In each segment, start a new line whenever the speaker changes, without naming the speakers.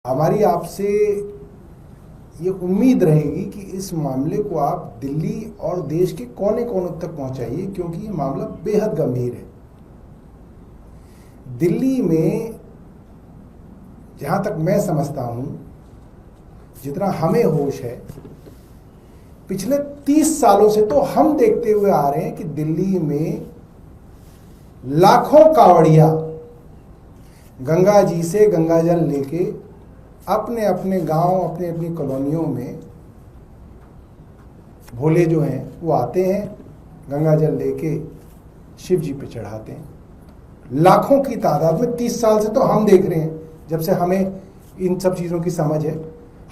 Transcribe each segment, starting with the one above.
हमारी आपसे ये उम्मीद रहेगी कि इस मामले को आप दिल्ली और देश के कोने कोने तक पहुंचाइए, क्योंकि ये मामला बेहद गंभीर है। दिल्ली में जहां तक मैं समझता हूं, जितना हमें होश है, पिछले 30 सालों से तो हम देखते हुए आ रहे हैं कि दिल्ली में लाखों कांवड़िया गंगा जी से गंगाजल लेके अपने अपने गांव, अपने अपनी कॉलोनियों में भोले जो हैं वो आते हैं, गंगाजल लेके शिव जी पे चढ़ाते हैं। लाखों की तादाद में 30 साल से तो हम देख रहे हैं, जब से हमें इन सब चीज़ों की समझ है।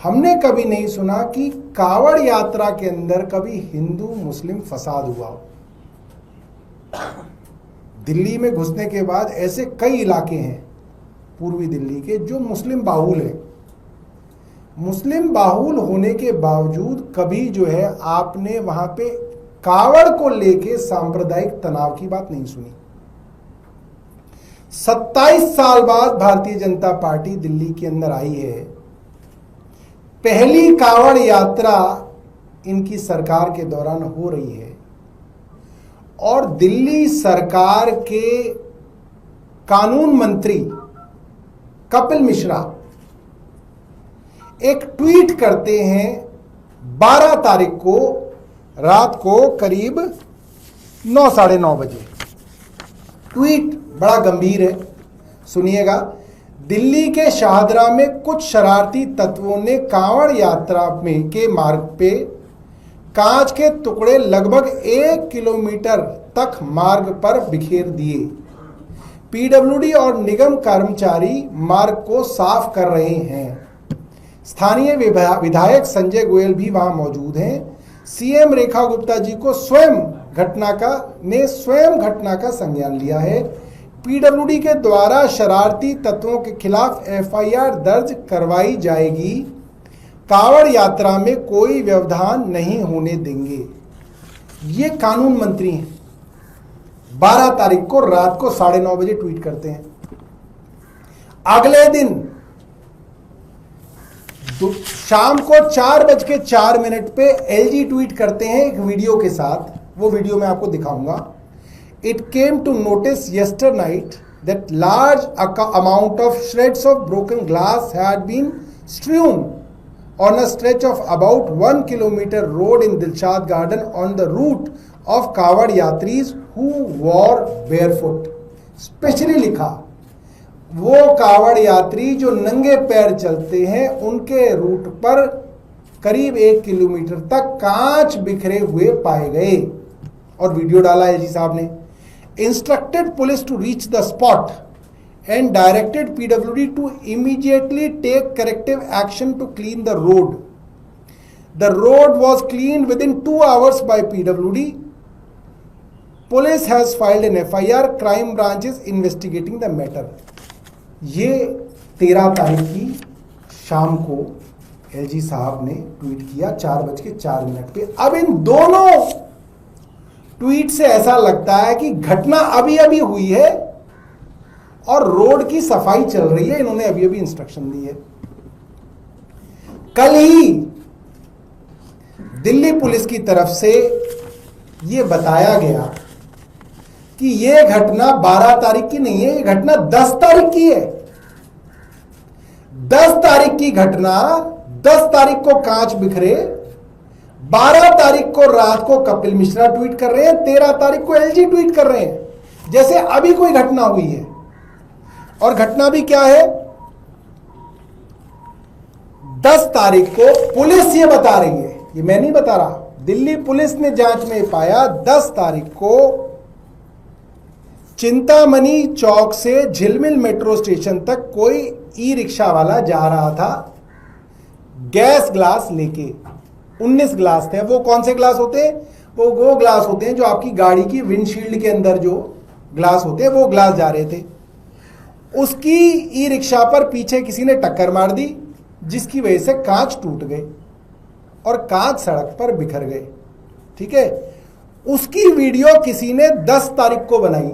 हमने कभी नहीं सुना कि कांवड़ यात्रा के अंदर कभी हिंदू मुस्लिम फसाद हुआ हो। दिल्ली में घुसने के बाद ऐसे कई इलाके हैं पूर्वी दिल्ली के जो मुस्लिम बाहुल हैं। मुस्लिम बाहुल होने के बावजूद कभी जो है आपने वहां पे कांवड़ को लेके सांप्रदायिक तनाव की बात नहीं सुनी। 27 साल बाद भारतीय जनता पार्टी दिल्ली के अंदर आई है। पहली कांवड़ यात्रा इनकी सरकार के दौरान हो रही है और दिल्ली सरकार के कानून मंत्री कपिल मिश्रा एक ट्वीट करते हैं 12 तारीख को रात को करीब 9 साढ़े 9 बजे। ट्वीट बड़ा गंभीर है, सुनिएगा। दिल्ली के शाहदरा में कुछ शरारती तत्वों ने कांवड़ यात्रा में के मार्ग पे कांच के टुकड़े लगभग 1 किलोमीटर तक मार्ग पर बिखेर दिए। पीडब्ल्यूडी और निगम कर्मचारी मार्ग को साफ कर रहे हैं। स्थानीय विधायक संजय गोयल भी वहां मौजूद हैं। सीएम रेखा गुप्ता जी को स्वयं घटना का संज्ञान लिया है। पीडब्ल्यूडी के द्वारा शरारती तत्वों के खिलाफ एफआईआर दर्ज करवाई जाएगी। कांवड़ यात्रा में कोई व्यवधान नहीं होने देंगे। ये कानून मंत्री हैं। 12 तारीख को रात को 9:30 बजे ट्वीट करते हैं। अगले दिन शाम को 4:04 पे एलजी ट्वीट करते हैं एक वीडियो के साथ। वो वीडियो मैं आपको दिखाऊंगा। It came to notice yester night that large amount of shreds of broken glass had been स्ट्रीwn on a stretch of about 1 kilometer road in Dilshad Garden on the route of Kanwar यात्रीज who wore barefoot। Specially लिखा, वो कांवड़ यात्री जो नंगे पैर चलते हैं उनके रूट पर करीब 1 किलोमीटर तक कांच बिखरे हुए पाए गए। और वीडियो डाला है जी साहब ने। Instructed police to reach the spot and directed PWD to immediately take corrective action to clean the road. The road was cleaned within 2 hours by PWD. Police has filed an FIR. Crime branch is investigating the matter. ये 13 तारीख की शाम को LG साहब ने tweet किया 4:04 पे। अब इन दोनों ट्वीट से ऐसा लगता है कि घटना अभी अभी हुई है और रोड की सफाई चल रही है। इन्होंने अभी अभी इंस्ट्रक्शन दी है। कल ही दिल्ली पुलिस की तरफ से यह बताया गया कि यह घटना 12 तारीख की नहीं है, यह घटना 10 तारीख की है। 10 तारीख की घटना, 10 तारीख को कांच बिखरे, 12 तारीख को रात को कपिल मिश्रा ट्वीट कर रहे हैं, 13 तारीख को एलजी ट्वीट कर रहे हैं जैसे अभी कोई घटना हुई है। और घटना भी क्या है, 10 तारीख को पुलिस ये बता रही है, ये मैं नहीं बता रहा, दिल्ली पुलिस ने जांच में पाया 10 तारीख को चिंतामणि चौक से झिलमिल मेट्रो स्टेशन तक कोई ई रिक्शा वाला जा रहा था गैस ग्लास लेके। 19 ग्लास थे। वो कौन से ग्लास होते हैं? वो ग्लास होते हैं जो आपकी गाड़ी की विंडशील्ड के अंदर जो ग्लास होते हैं, वो ग्लास जा रहे थे। उसकी ई रिक्शा पर पीछे किसी ने टक्कर मार दी, जिसकी वजह से कांच टूट गए और कांच सड़क पर बिखर गए। ठीक है, उसकी वीडियो किसी ने 10 तारीख को बनाई।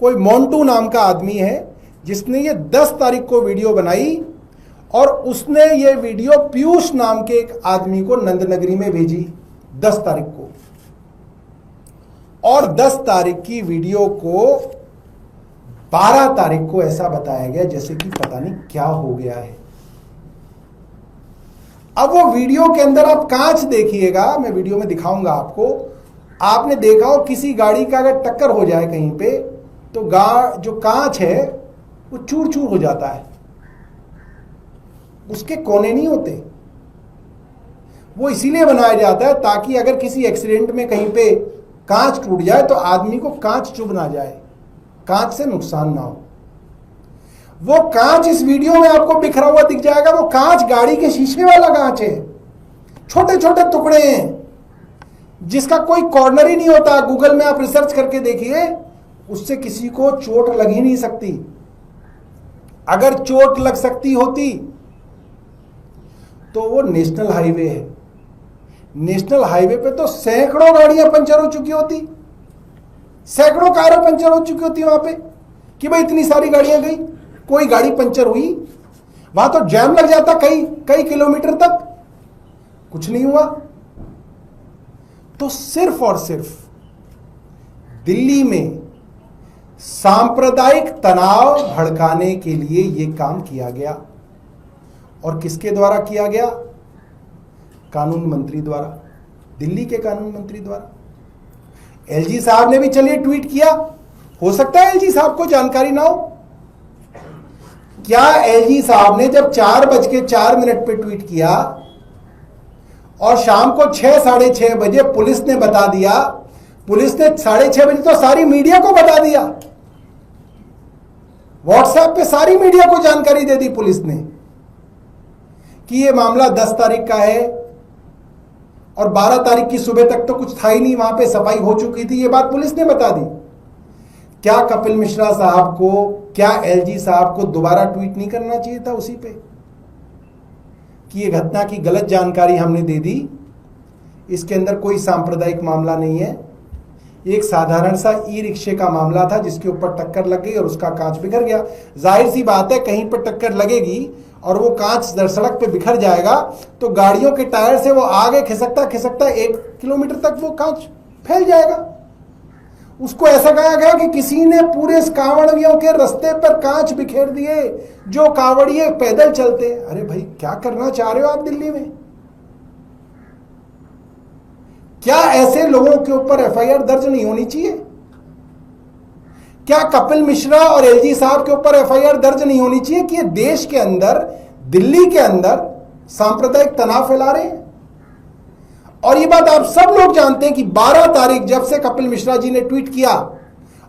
कोई मोन्टू नाम का आदमी है जिसने ये 10 तारीख को वीडियो बनाई और उसने ये वीडियो पीयूष नाम के एक आदमी को नंदनगरी में भेजी 10 तारीख को, और 10 तारीख की वीडियो को 12 तारीख को ऐसा बताया गया जैसे कि पता नहीं क्या हो गया है। अब वो वीडियो के अंदर आप कांच देखिएगा, मैं वीडियो में दिखाऊंगा आपको। आपने देखा हो किसी गाड़ी का अगर टक्कर हो जाए कहीं पे तो जो कांच है वो चूर चूर हो जाता है, उसके कोने नहीं होते। वो इसीलिए बनाया जाता है ताकि अगर किसी एक्सीडेंट में कहीं पे कांच टूट जाए तो आदमी को कांच चुभ ना जाए, कांच से नुकसान ना हो। वो कांच इस वीडियो में आपको बिखरा हुआ दिख जाएगा। वो कांच गाड़ी के शीशे वाला कांच है, छोटे छोटे टुकड़े हैं जिसका कोई कॉर्नर ही नहीं होता। गूगल में आप रिसर्च करके देखिए, उससे किसी को चोट लग ही नहीं सकती। अगर चोट लग सकती होती तो वो नेशनल हाईवे है। नेशनल हाईवे पे तो सैकड़ों गाड़ियां पंचर हो चुकी होती, सैकड़ों कारें पंचर हो चुकी होती वहां पे कि भाई इतनी सारी गाड़ियां गई, कोई गाड़ी पंचर हुई, वहां तो जैम लग जाता कई कई किलोमीटर तक, कुछ नहीं हुआ। तो सिर्फ और सिर्फ दिल्ली में सांप्रदायिक तनाव भड़काने के लिए यह काम किया गया। और किसके द्वारा किया गया? कानून मंत्री द्वारा, दिल्ली के कानून मंत्री द्वारा। एलजी साहब ने भी चलिए ट्वीट किया, हो सकता है एलजी साहब को जानकारी ना हो। क्या एलजी साहब ने जब 4:04 पे ट्वीट किया और शाम को 6 साढ़े 6 बजे पुलिस ने बता दिया, पुलिस ने 6:30 बजे तो सारी मीडिया को बता दिया, व्हाट्सएप पे सारी मीडिया को जानकारी दे दी पुलिस ने कि ये मामला 10 तारीख का है, और 12 तारीख की सुबह तक तो कुछ था ही नहीं, वहां पे सफाई हो चुकी थी, ये बात पुलिस ने बता दी। क्या कपिल मिश्रा साहब को, क्या एलजी साहब को दोबारा ट्वीट नहीं करना चाहिए था उसी पे कि ये घटना की गलत जानकारी हमने दे दी, इसके अंदर कोई सांप्रदायिक मामला नहीं है, एक साधारण सा ई रिक्शे का मामला था जिसके ऊपर टक्कर लग गई और उसका कांच बिखर गया। जाहिर सी बात है, कहीं पर टक्कर लगेगी और वो कांच सड़क पे बिखर जाएगा तो गाड़ियों के टायर से वो आगे खिसकता खिसकता 1 किलोमीटर तक वो कांच फैल जाएगा। उसको ऐसा कहा गया कि किसी ने पूरे कांवड़ियों के रास्ते पर कांच बिखेर दिए, जो कांवड़िए पैदल चलते। अरे भाई, क्या करना चाह रहे हो आप दिल्ली में? क्या ऐसे लोगों के ऊपर एफआईआर दर्ज नहीं होनी चाहिए? क्या कपिल मिश्रा और एलजी साहब के ऊपर एफआईआर दर्ज नहीं होनी चाहिए कि ये देश के अंदर, दिल्ली के अंदर सांप्रदायिक तनाव फैला रहे हैं? और ये बात आप सब लोग जानते हैं कि 12 तारीख जब से कपिल मिश्रा जी ने ट्वीट किया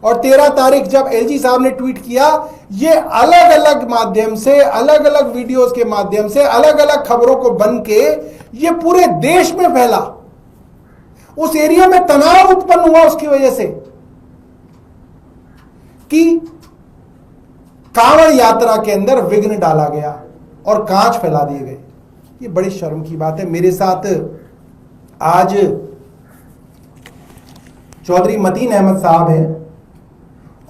और 13 तारीख जब एलजी साहब ने ट्वीट किया, ये अलग अलग माध्यम से, अलग अलग वीडियोस के माध्यम से, अलग अलग खबरों को बन के ये पूरे देश में फैला। उस एरिया में तनाव उत्पन्न हुआ उसकी वजह से कि कांवड़ यात्रा के अंदर विघ्न डाला गया और कांच फैला दिए गए। ये बड़ी शर्म की बात है। मेरे साथ आज चौधरी मतीन अहमद साहब हैं,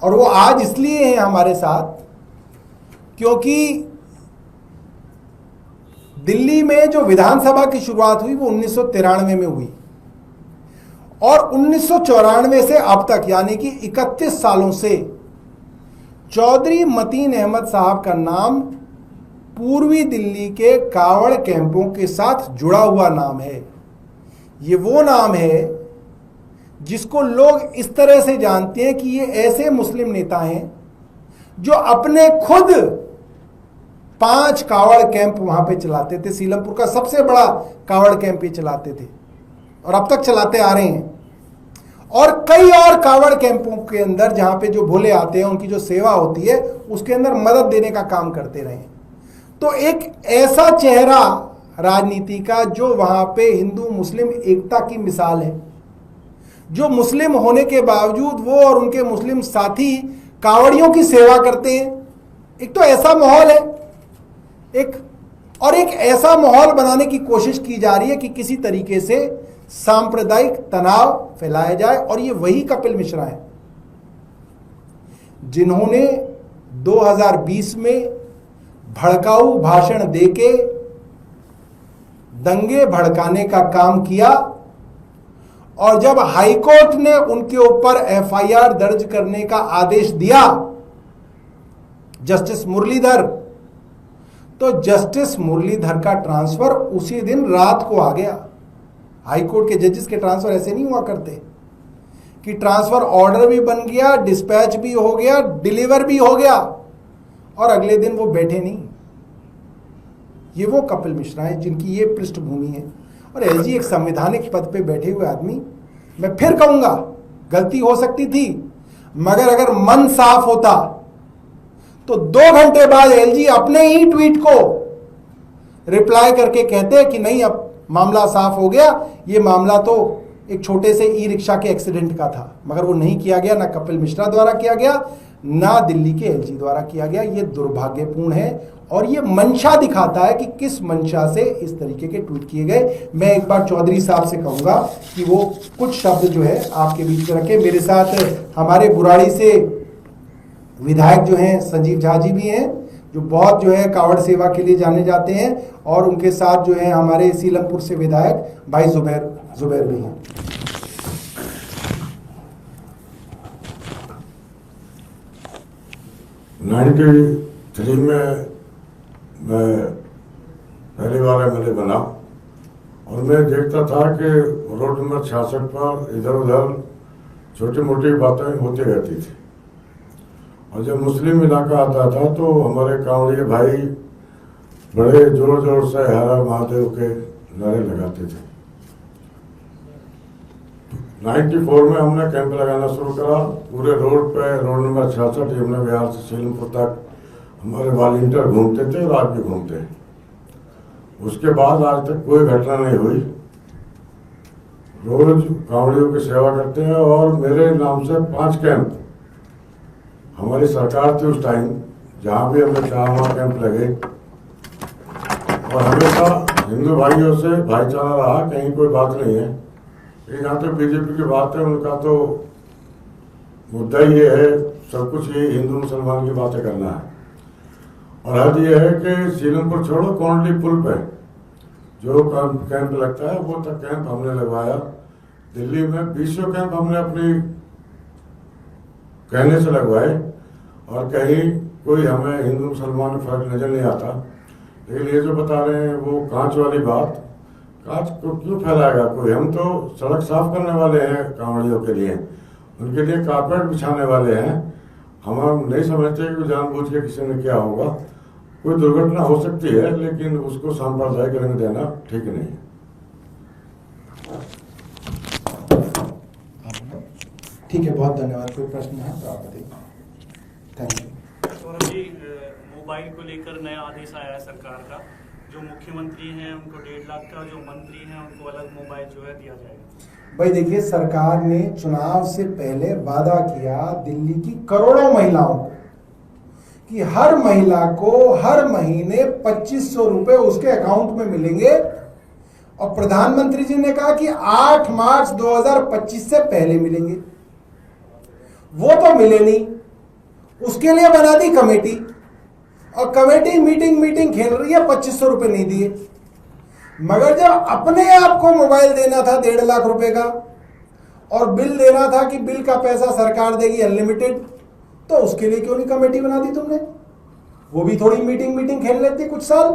और वो आज इसलिए हैं हमारे साथ क्योंकि दिल्ली में जो विधानसभा की शुरुआत हुई वो 1993 में हुई, और 1994 से अब तक यानी कि 31 सालों से चौधरी मतीन अहमद साहब का नाम पूर्वी दिल्ली के कांवड़ कैंपों के साथ जुड़ा हुआ नाम है। ये वो नाम है जिसको लोग इस तरह से जानते हैं कि ये ऐसे मुस्लिम नेता हैं जो अपने खुद 5 कांवड़ कैंप वहां पे चलाते थे। सीलमपुर का सबसे बड़ा कांवड़ कैंप ये चलाते थे और अब तक चलाते आ रहे हैं, और कई और कांवड़ कैंपों के अंदर जहां पे जो भोले आते हैं उनकी जो सेवा होती है उसके अंदर मदद देने का काम करते रहे। तो एक ऐसा चेहरा राजनीति का जो वहां पे हिंदू मुस्लिम एकता की मिसाल है, जो मुस्लिम होने के बावजूद वो और उनके मुस्लिम साथी कांवड़ियों की सेवा करते हैं। एक तो ऐसा माहौल है, एक ऐसा माहौल बनाने की कोशिश की जा रही है कि किसी तरीके से सांप्रदायिक तनाव फैलाया जाए, और ये वही कपिल मिश्रा है जिन्होंने 2020 में भड़काऊ भाषण देके दंगे भड़काने का काम किया, और जब हाईकोर्ट ने उनके ऊपर एफआईआर दर्ज करने का आदेश दिया जस्टिस मुरलीधर, तो जस्टिस मुरलीधर का ट्रांसफर उसी दिन रात को आ गया। हाईकोर्ट के जजेस के ट्रांसफर ऐसे नहीं हुआ करते कि ट्रांसफर ऑर्डर भी बन गया, डिस्पैच भी हो गया, डिलीवर भी हो गया और अगले दिन वो बैठे नहीं। ये वो कपिल मिश्रा है जिनकी ये पृष्ठभूमि है। और एलजी एक संवैधानिक पद पे बैठे हुए आदमी, मैं फिर कहूंगा गलती हो सकती थी, मगर अगर मन साफ होता तो 2 घंटे बाद एलजी अपने ही ट्वीट को रिप्लाई करके कहते कि नहीं अब मामला साफ हो गया, ये मामला तो एक छोटे से ई रिक्शा के एक्सीडेंट का था। मगर वो नहीं किया गया, ना कपिल मिश्रा द्वारा किया गया, ना दिल्ली के एलजी द्वारा किया गया। ये दुर्भाग्यपूर्ण है और ये मंशा दिखाता है कि किस मंशा से इस तरीके के ट्वीट किए गए। मैं एक बार चौधरी साहब से कहूंगा कि वो कुछ शब्द जो है आपके बीच में रखें। मेरे साथ हमारे बुराड़ी से विधायक जो हैं संजीव झा जी भी हैं, जो बहुत जो है कावड़ सेवा के लिए जाने जाते हैं, और उनके साथ जो है हमारे सीलमपुर से विधायक भाई जुबैर भी हैं।
93 में मैं पहली बार एमएलए बना और मैं देखता था कि रोड नंबर 66 पर इधर उधर छोटी मोटी बातें होती रहती थी, और जब मुस्लिम इलाका आता था तो हमारे कांवड़िए भाई बड़े जोर जोर से हर हर महादेव के नारे लगाते थे। 94 में हमने कैंप लगाना शुरू करा पूरे रोड पे, रोड नंबर 66 यमुना विहार से सीलमपुर तक हमारे वॉलंटियर घूमते थे और आज भी घूमते हैं। उसके बाद आज तक कोई घटना नहीं हुई। रोज कांवड़ियों की सेवा करते हैं और मेरे नाम से 5 कैंप हमारी सरकार थी उस टाइम, जहाँ भी हमने चाहा वहाँ कैंप लगे, और हमेशा हिंदू भाइयों से भाईचारा रहा, कहीं कोई बात नहीं है। यहाँ तो बीजेपी की बात है, उनका तो मुद्दा ये है, सब कुछ ये हिंदू मुसलमान की बातें करना है। और हद ये है कि सीलमपुर छोड़ो, कोंडली पुल पे जो कैंप लगता है वो तक कैंप हमने लगवाया। दिल्ली में 20 कैंप हमने अपनी कहने से लगवाए, और कहीं कोई हमें हिंदू मुसलमान में फर्क नजर नहीं आता। लेकिन ये जो बता रहे हैं वो कांच वाली बात, कांच को क्यों फैलाएगा कोई? हम तो सड़क साफ करने वाले हैं कांवड़ियों के लिए, उनके लिए कारपेट बिछाने वाले हैं। हम नहीं समझते कि जानबूझ के किसी ने किया होगा। कोई दुर्घटना हो सकती है, लेकिन उसको सांप्रदायिक रंग देना ठीक नहीं है।
ठीक है, बहुत धन्यवाद। कोई प्रश्न है तो आप बताइए। Thank you.
Saurabh ji, mobile को लेकर नया आदेश आया है सरकार का, जो मुख्यमंत्री हैं उनको 1.5 लाख का, जो मंत्री हैं उनको अलग मोबाइल जो है दिया जाएगा।
भाई देखिए, सरकार ने चुनाव से पहले वादा किया दिल्ली की करोड़ों महिलाओं को कि हर महिला को हर महीने 2500 रुपए उसके अकाउंट में मिलेंगे, और प्रधानमंत्री जी ने कहा कि 8 मार्च 2025 से पहले मिलेंगे। वो तो मिले नहीं, उसके लिए बना दी कमेटी, और कमेटी मीटिंग खेल रही है, 2500 रुपए नहीं दिए। मगर जब अपने आप को मोबाइल देना था 1.5 लाख रुपए का, और बिल देना था कि बिल का पैसा सरकार देगी अनलिमिटेड, तो उसके लिए क्यों नहीं कमेटी बना दी तुमने? वो भी थोड़ी मीटिंग खेल लेती कुछ साल,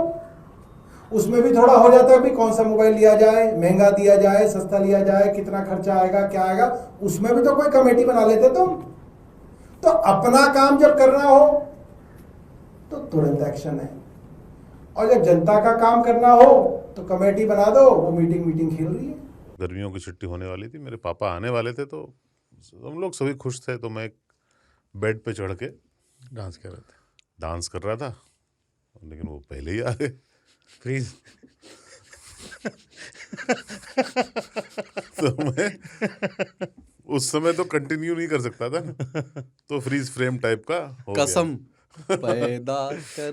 उसमें भी थोड़ा हो जाता है भी कौन सा मोबाइल लिया जाए, महंगा दिया जाए, सस्ता लिया जाए, कितना खर्चा आएगा, क्या आएगा, उसमें भी तो कोई कमेटी बना लेते तुम। तो अपना काम जब करना हो तो तुरंत एक्शन है, और जब जनता का काम करना हो तो कमेटी बना दो, वो मीटिंग खेल रही है।
गर्मियों की छुट्टी होने वाली थी, मेरे पापा आने वाले थे, तो हम लोग सभी खुश थे। तो मैं बेड पे चढ़ के डांस कर रहा था, लेकिन वो पहले ही आ गए।
प्लीज
तो मैं उस समय तो कंटिन्यू नहीं कर सकता था, तो फ्रीज फ्रेम टाइप का हो गया।
कसम पैदा कर